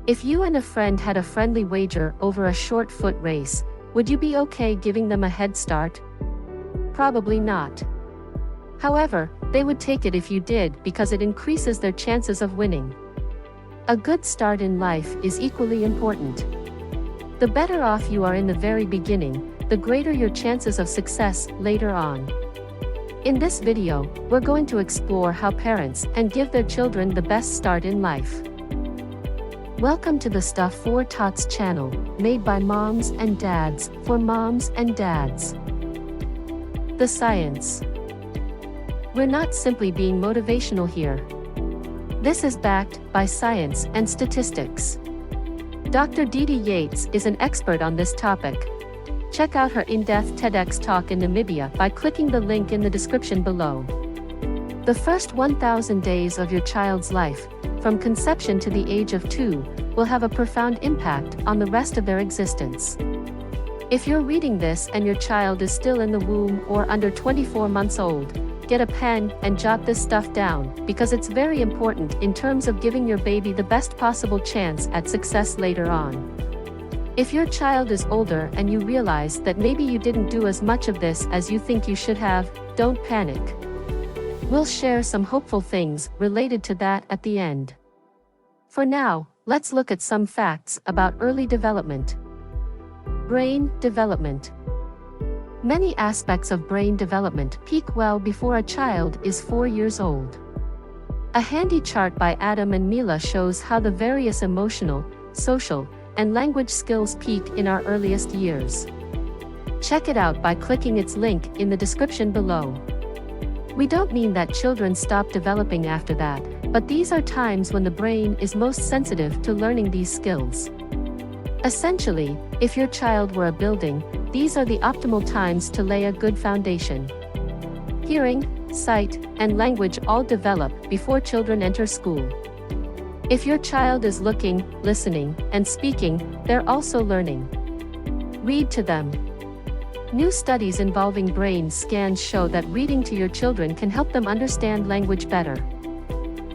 If you and a friend had a friendly wager over a short foot race, would you be okay giving them a head start? Probably not. However, they would take it if you did because it increases their chances of winning. A good start in life is equally important. The better off you are in the very beginning, the greater your chances of success later on. In this video, we're going to explore how parents can give their children the best start in life. Welcome to the Stuff for Tots channel, made by moms and dads, for moms and dads. The science. We're not simply being motivational here. This is backed by science and statistics. Dr. Didi Yates is an expert on this topic. Check out her in-depth TEDx talk in Namibia by clicking the link in the description below. The first 1,000 days of your child's life, from conception to the age of 2, will have a profound impact on the rest of their existence. If you're reading this and your child is still in the womb or under 24 months old, get a pen and jot this stuff down, because it's very important in terms of giving your baby the best possible chance at success later on. If your child is older and you realize that maybe you didn't do as much of this as you think you should have, don't panic. We'll share some hopeful things related to that at the end. For now, let's look at some facts about early development. Brain development. Many aspects of brain development peak well before a child is 4 years old. A handy chart by Adam and Mila shows how the various emotional, social, and language skills peak in our earliest years. Check it out by clicking its link in the description below. We don't mean that children stop developing after that, but these are times when the brain is most sensitive to learning these skills. Essentially, if your child were a building, these are the optimal times to lay a good foundation. Hearing, sight, and language all develop before children enter school. If your child is looking, listening, and speaking, they're also learning. Read to them. New studies involving brain scans show that reading to your children can help them understand language better.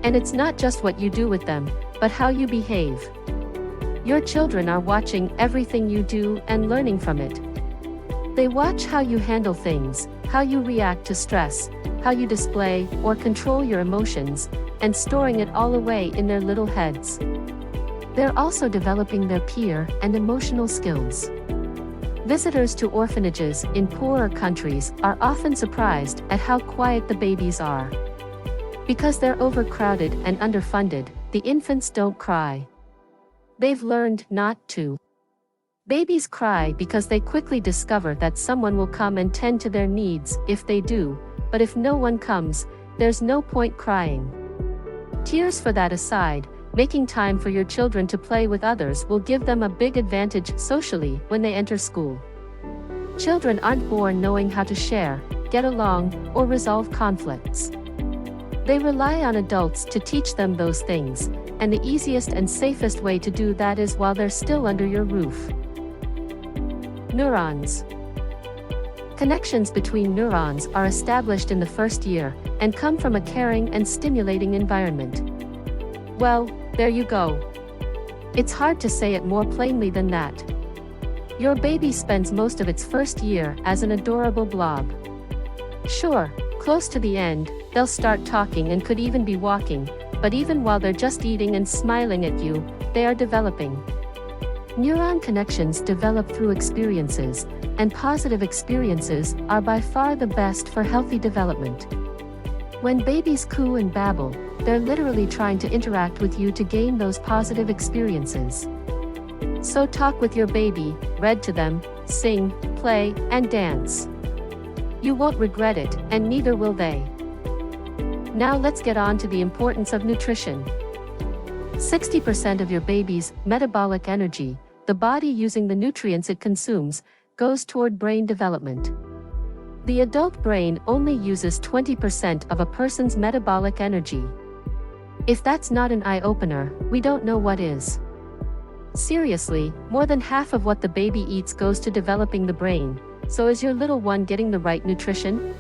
And it's not just what you do with them, but how you behave. Your children are watching everything you do and learning from it. They watch how you handle things, how you react to stress, how you display or control your emotions, and storing it all away in their little heads. They're also developing their peer and emotional skills. Visitors to orphanages in poorer countries are often surprised at how quiet the babies are. Because they're overcrowded and underfunded, the infants don't cry. They've learned not to. Babies cry because they quickly discover that someone will come and tend to their needs if they do, but if no one comes, there's no point crying. Tears for that aside, making time for your children to play with others will give them a big advantage socially when they enter school. Children aren't born knowing how to share, get along, or resolve conflicts. They rely on adults to teach them those things, and the easiest and safest way to do that is while they're still under your roof. Neurons. Connections between neurons are established in the first year, and come from a caring and stimulating environment. Well, there you go. It's hard to say it more plainly than that. Your baby spends most of its first year as an adorable blob. Sure, close to the end, they'll start talking and could even be walking, but even while they're just eating and smiling at you, they are developing. Neuron connections develop through experiences, and positive experiences are by far the best for healthy development. When babies coo and babble, they're literally trying to interact with you to gain those positive experiences. So talk with your baby, read to them, sing, play, and dance. You won't regret it, and neither will they. Now let's get on to the importance of nutrition. 60% of your baby's metabolic energy, the body using the nutrients it consumes, goes toward brain development. The adult brain only uses 20% of a person's metabolic energy. If that's not an eye-opener, we don't know what is. Seriously, more than half of what the baby eats goes to developing the brain, so is your little one getting the right nutrition?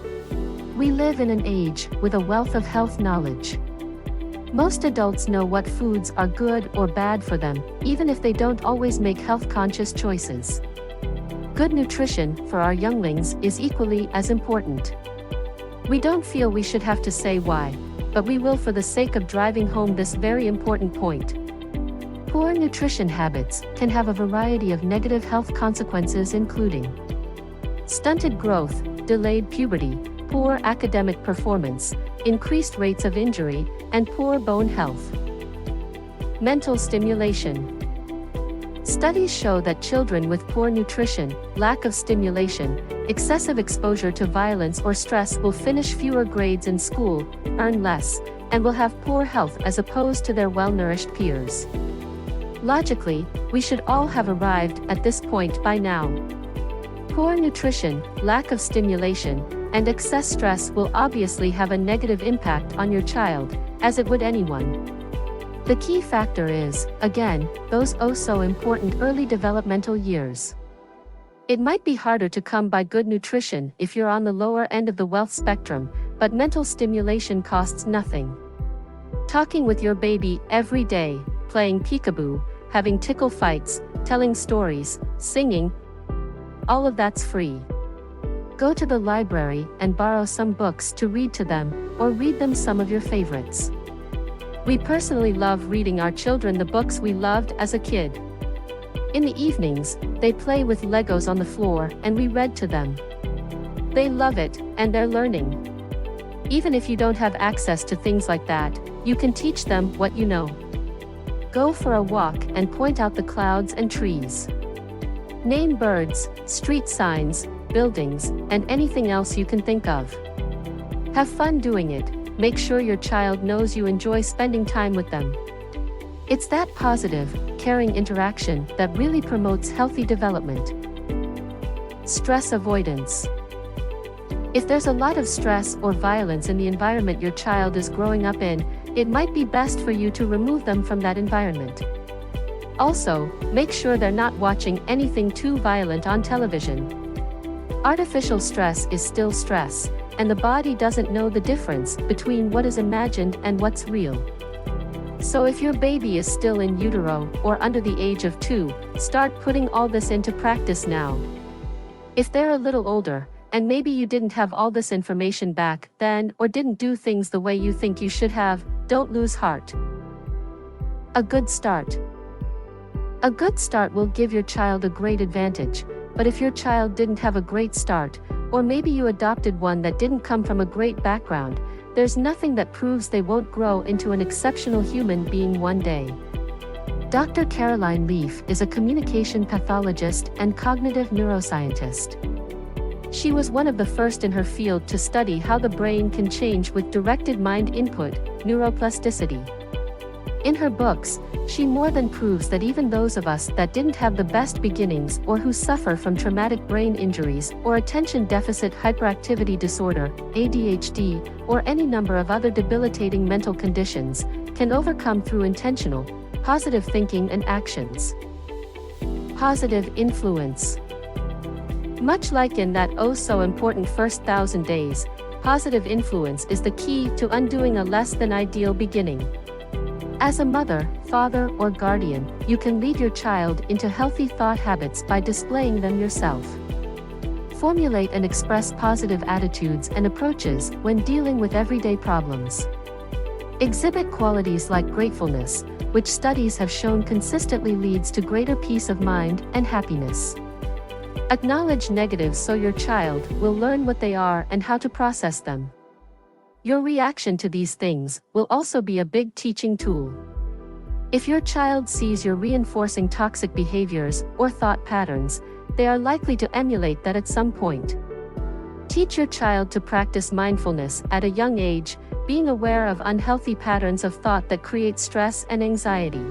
We live in an age with a wealth of health knowledge. Most adults know what foods are good or bad for them, even if they don't always make health-conscious choices. Good nutrition for our younglings is equally as important. We don't feel we should have to say why, but we will for the sake of driving home this very important point. Poor nutrition habits can have a variety of negative health consequences, including stunted growth, delayed puberty, poor academic performance, increased rates of injury, and poor bone health. Mental stimulation. Studies show that children with poor nutrition, lack of stimulation, excessive exposure to violence or stress will finish fewer grades in school, earn less, and will have poor health as opposed to their well-nourished peers. Logically, we should all have arrived at this point by now. Poor nutrition, lack of stimulation, and excess stress will obviously have a negative impact on your child, as it would anyone. The key factor is, again, those oh-so-important early developmental years. It might be harder to come by good nutrition if you're on the lower end of the wealth spectrum, but mental stimulation costs nothing. Talking with your baby every day, playing peekaboo, having tickle fights, telling stories, singing, all of that's free. Go to the library and borrow some books to read to them, or read them some of your favorites. We personally love reading our children the books we loved as a kid. In the evenings, they play with Legos on the floor and we read to them. They love it, and they're learning. Even if you don't have access to things like that, you can teach them what you know. Go for a walk and point out the clouds and trees. Name birds, street signs, buildings, and anything else you can think of. Have fun doing it. Make sure your child knows you enjoy spending time with them. It's that positive, caring interaction that really promotes healthy development. Stress avoidance. If there's a lot of stress or violence in the environment your child is growing up in, it might be best for you to remove them from that environment. Also, make sure they're not watching anything too violent on television. Artificial stress is still stress, and the body doesn't know the difference between what is imagined and what's real. So if your baby is still in utero or under the age of 2, start putting all this into practice now. If they're a little older, and maybe you didn't have all this information back then or didn't do things the way you think you should have, don't lose heart. A good start. A good start will give your child a great advantage, but if your child didn't have a great start, or maybe you adopted one that didn't come from a great background, there's nothing that proves they won't grow into an exceptional human being one day. Dr. Caroline Leaf is a communication pathologist and cognitive neuroscientist. She was one of the first in her field to study how the brain can change with directed mind input, neuroplasticity. In her books, she more than proves that even those of us that didn't have the best beginnings or who suffer from traumatic brain injuries or attention deficit hyperactivity disorder, ADHD, or any number of other debilitating mental conditions, can overcome through intentional, positive thinking and actions. Positive influence. Much like in that oh-so-important first 1,000 days, positive influence is the key to undoing a less-than-ideal beginning. As a mother, father, or guardian, you can lead your child into healthy thought habits by displaying them yourself. Formulate and express positive attitudes and approaches when dealing with everyday problems. Exhibit qualities like gratefulness, which studies have shown consistently leads to greater peace of mind and happiness. Acknowledge negatives so your child will learn what they are and how to process them. Your reaction to these things will also be a big teaching tool. If your child sees you're reinforcing toxic behaviors or thought patterns, they are likely to emulate that at some point. Teach your child to practice mindfulness at a young age, being aware of unhealthy patterns of thought that create stress and anxiety.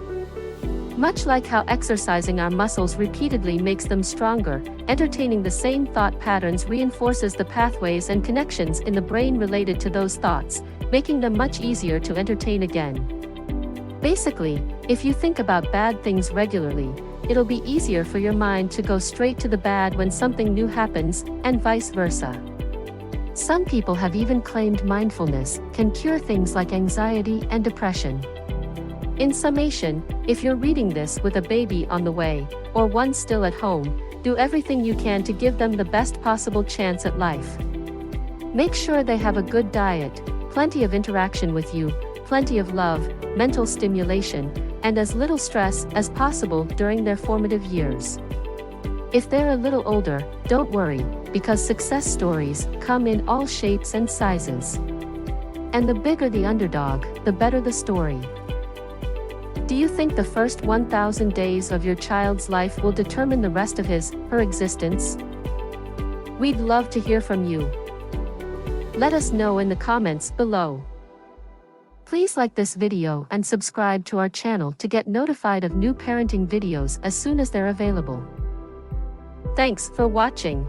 Much like how exercising our muscles repeatedly makes them stronger, entertaining the same thought patterns reinforces the pathways and connections in the brain related to those thoughts, making them much easier to entertain again. Basically, if you think about bad things regularly, it'll be easier for your mind to go straight to the bad when something new happens, and vice versa. Some people have even claimed mindfulness can cure things like anxiety and depression. In summation, if you're reading this with a baby on the way, or one still at home, do everything you can to give them the best possible chance at life. Make sure they have a good diet, plenty of interaction with you, plenty of love, mental stimulation, and as little stress as possible during their formative years. If they're a little older, don't worry, because success stories come in all shapes and sizes. And the bigger the underdog, the better the story. Do you think the first 1,000 days of your child's life will determine the rest of her existence? We'd love to hear from you. Let us know in the comments below. Please like this video and subscribe to our channel to get notified of new parenting videos as soon as they're available. Thanks for watching.